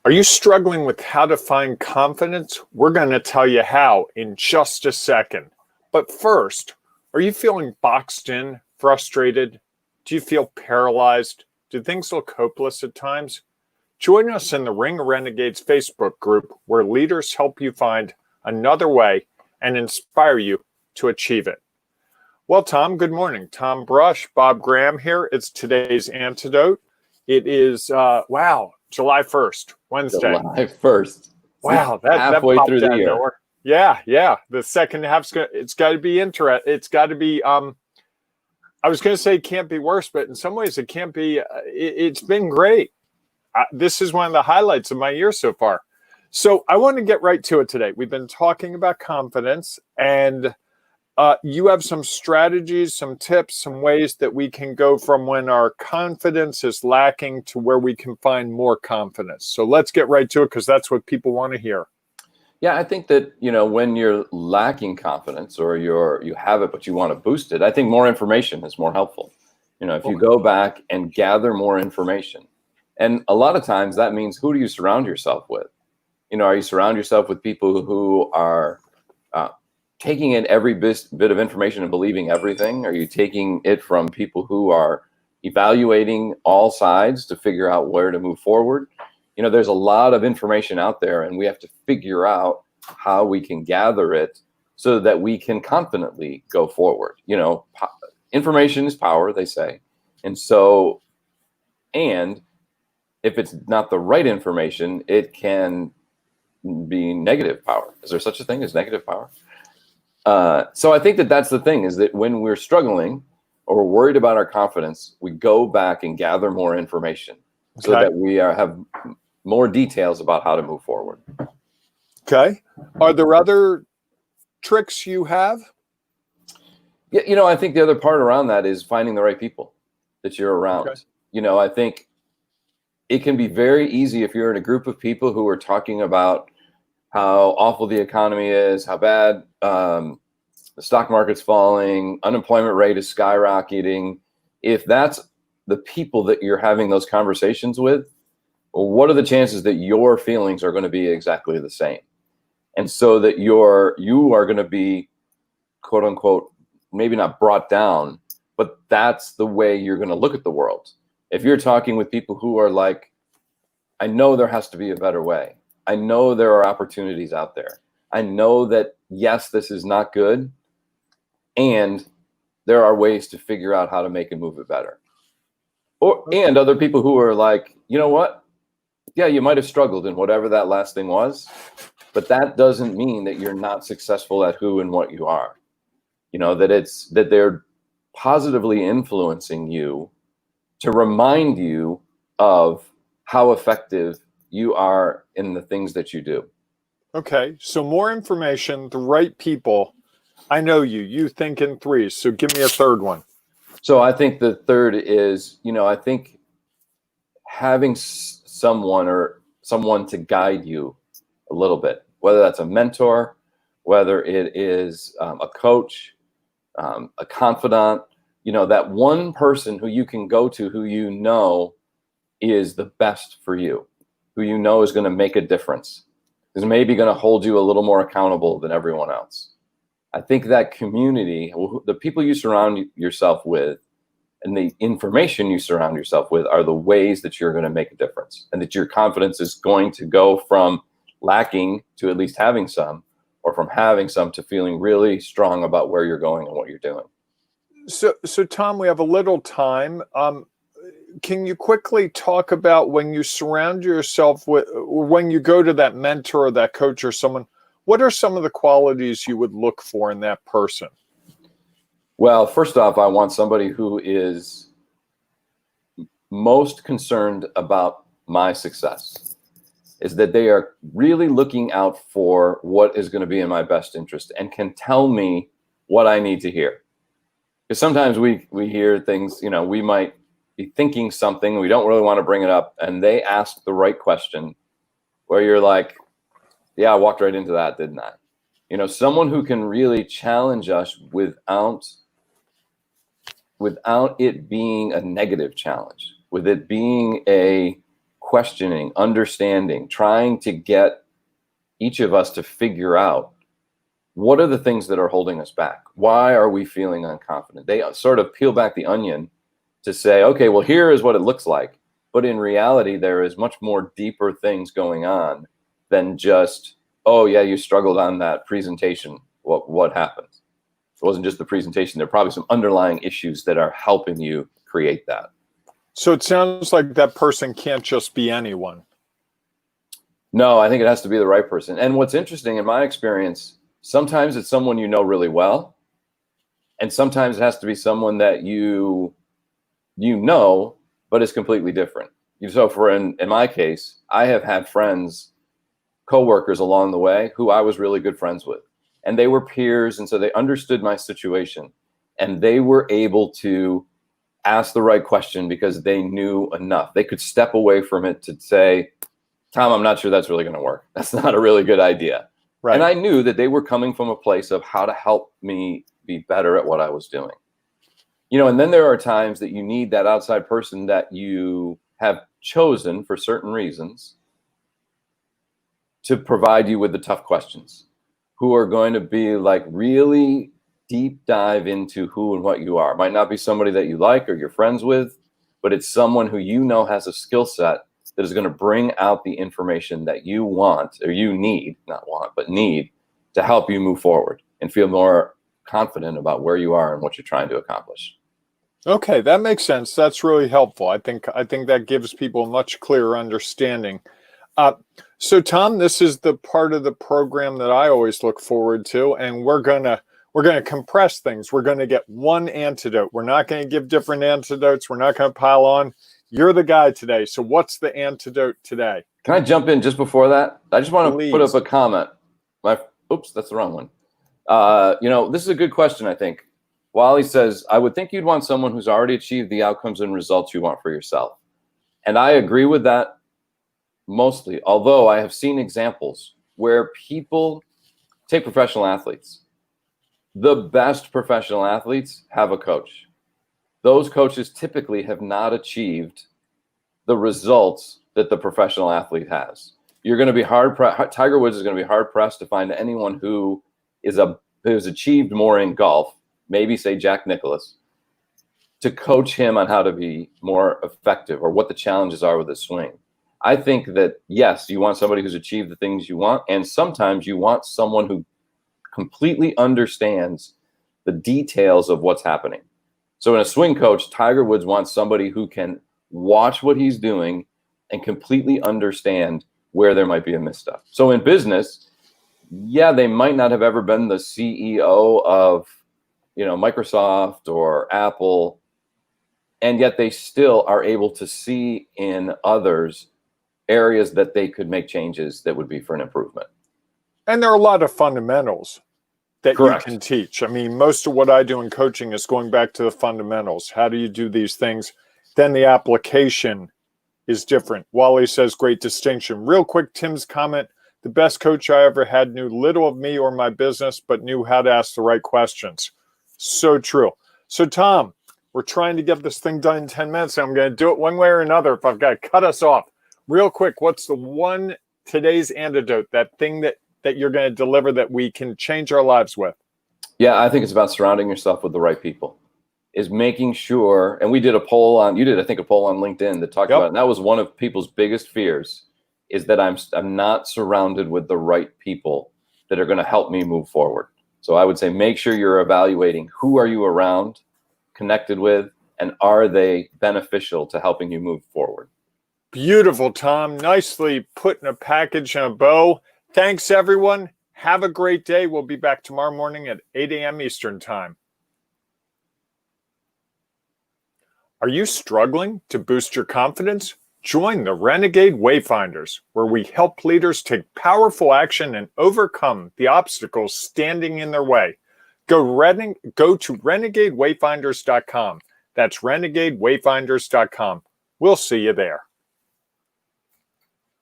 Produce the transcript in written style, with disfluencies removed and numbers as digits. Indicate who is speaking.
Speaker 1: Are you struggling with how to find confidence? We're going to tell you how in just a second. But first, are you feeling boxed in, frustrated? Do you feel paralyzed? Do things look hopeless at times? Join us in the Ring of Renegades Facebook group where leaders help you find another way and inspire you to achieve it. Well, Tom, good morning. Tom Brush, Bob Graham here. It's today's Antidote. It is, July 1st, Wednesday.
Speaker 2: July 1st.
Speaker 1: Wow, that
Speaker 2: halfway
Speaker 1: popped
Speaker 2: through the
Speaker 1: out of
Speaker 2: year.
Speaker 1: nowhere. Yeah. The second half's it's got to be interesting. It's got to be. I was going to say it can't be worse, but in some ways it can't be. It's been great. This is one of the highlights of my year so far. So I want to get right to it today. We've been talking about confidence, and you have some strategies, some tips, some ways that we can go from when our confidence is lacking to where we can find more confidence. So let's get right to it because that's what people want to hear.
Speaker 2: Yeah, I think that, when you're lacking confidence or you have it, but you want to boost it, I think more information is more helpful. If you go back and gather more information, and a lot of times that means, who do you surround yourself with? Are you surround yourself with people who are taking in every bit of information and believing everything? Are you taking it from people who are evaluating all sides to figure out where to move forward? There's a lot of information out there, and we have to figure out how we can gather it so that we can confidently go forward. Information is power, they say. And if it's not the right information, it can be negative power. Is there such a thing as negative power? So I think that that's the thing, is that when we're struggling or we're worried about our confidence, we go back and gather more information so that we have more details about how to move forward.
Speaker 1: Okay. Are there other tricks you have?
Speaker 2: Yeah, I think the other part around that is finding the right people that you're around. Okay. I think it can be very easy if you're in a group of people who are talking about how awful the economy is, how bad the stock market's falling, unemployment rate is skyrocketing. If that's the people that you're having those conversations with, well, what are the chances that your feelings are going to be exactly the same? And so that you are going to be, quote unquote, maybe not brought down, but that's the way you're going to look at the world. If you're talking with people who are like, I know there has to be a better way. I know there are opportunities out there. I know that, yes, this is not good, and there are ways to figure out how to make and move it better. And other people who are like, you know what? Yeah, you might have struggled in whatever that last thing was, but that doesn't mean that you're not successful at who and what you are. That they're positively influencing you to remind you of how effective you are in the things that you do.
Speaker 1: Okay, so more information, the right people. I know you think in threes, so give me a third one.
Speaker 2: So I think the third is, I think having someone to guide you a little bit, whether that's a mentor, whether it is a coach, a confidant, that one person who you can go to, who is the best for you, who is going to make a difference, is maybe going to hold you a little more accountable than everyone else. I think that community, the people you surround yourself with, and the information you surround yourself with are the ways that you're going to make a difference, and that your confidence is going to go from lacking to at least having some, or from having some to feeling really strong about where you're going and what you're doing.
Speaker 1: So Tom, we have a little time. Can you quickly talk about when you surround yourself with, or when you go to that mentor or that coach or someone, what are some of the qualities you would look for in that person?
Speaker 2: Well, first off, I want somebody who is most concerned about my success, is that they are really looking out for what is going to be in my best interest and can tell me what I need to hear. Because sometimes we hear things, we might be thinking something, we don't really want to bring it up, and they ask the right question where you're like, yeah, I walked right into that, didn't I? Someone who can really challenge us without it being a negative challenge, with it being a questioning, understanding, trying to get each of us to figure out what are the things that are holding us back? Why are we feeling unconfident? They sort of peel back the onion to say, okay, well, here is what it looks like. But in reality, there is much more deeper things going on than just, oh, yeah, you struggled on that presentation. What happened? It wasn't just the presentation. There are probably some underlying issues that are helping you create that.
Speaker 1: So it sounds like that person can't just be anyone.
Speaker 2: No, I think it has to be the right person. And what's interesting in my experience, sometimes it's someone you know really well, and sometimes it has to be someone that you know, but is completely different. So in my case, I have had friends, coworkers along the way who I was really good friends with, and they were peers, and so they understood my situation, and they were able to ask the right question because they knew enough. They could step away from it to say, Tom, I'm not sure that's really going to work. That's not a really good idea. Right. And I knew that they were coming from a place of how to help me be better at what I was doing. And then there are times that you need that outside person that you have chosen for certain reasons to provide you with the tough questions, who are going to be like really deep dive into who and what you are. It might not be somebody that you like or you're friends with, but it's someone who has a skill set that is going to bring out the information that you want, or you need, not want, but need, to help you move forward and feel more confident about where you are and what you're trying to accomplish.
Speaker 1: Okay, that makes sense. That's really helpful. I think that gives people a much clearer understanding. So Tom, this is the part of the program that I always look forward to, and we're gonna compress things. We're gonna get one antidote. We're not gonna give different antidotes. We're not gonna pile on. You're the guy today. So what's the antidote today?
Speaker 2: Can I jump in just before that? I just want to put up a comment. Oops, that's the wrong one. This is a good question, I think. Wally says, I would think you'd want someone who's already achieved the outcomes and results you want for yourself. And I agree with that mostly, although I have seen examples where people take professional athletes. The best professional athletes have a coach. Those coaches typically have not achieved the results that the professional athlete has. You're going to be Tiger Woods is going to be hard pressed to find anyone who has achieved more in golf, maybe say Jack Nicklaus, to coach him on how to be more effective or what the challenges are with his swing. I think that, yes, you want somebody who's achieved the things you want, and sometimes you want someone who completely understands the details of what's happening. So in a swing coach, Tiger Woods wants somebody who can watch what he's doing and completely understand where there might be a misstep. So in business, yeah, they might not have ever been the CEO of, Microsoft or Apple, and yet they still are able to see in others areas that they could make changes that would be for an improvement.
Speaker 1: And there are a lot of fundamentals that
Speaker 2: Correct.
Speaker 1: You can teach. I mean, most of what I do in coaching is going back to the fundamentals. How do you do these things? Then the application is different. Wally says, great distinction. Real quick, Tim's comment, the best coach I ever had knew little of me or my business, but knew how to ask the right questions. So true. So Tom, we're trying to get this thing done in 10 minutes. And I'm going to do it one way or another if I've got to cut us off. Real quick, what's the one today's antidote, that thing that you're going to deliver that we can change our lives with?
Speaker 2: Yeah, I think it's about surrounding yourself with the right people. Is making sure, and we did a poll on, you did, I think, a poll on LinkedIn that talked about it, and that was one of people's biggest fears, is that I'm not surrounded with the right people that are going to help me move forward. So I would say make sure you're evaluating who are you around, connected with, and are they beneficial to helping you move forward.
Speaker 1: Beautiful, Tom. Nicely put in a package and a bow. Thanks, everyone. Have a great day. We'll be back tomorrow morning at 8 a.m. Eastern Time. Are you struggling to boost your confidence? Join the Renegade Wayfinders, where we help leaders take powerful action and overcome the obstacles standing in their way. Go to renegadewayfinders.com. That's renegadewayfinders.com. We'll see you there.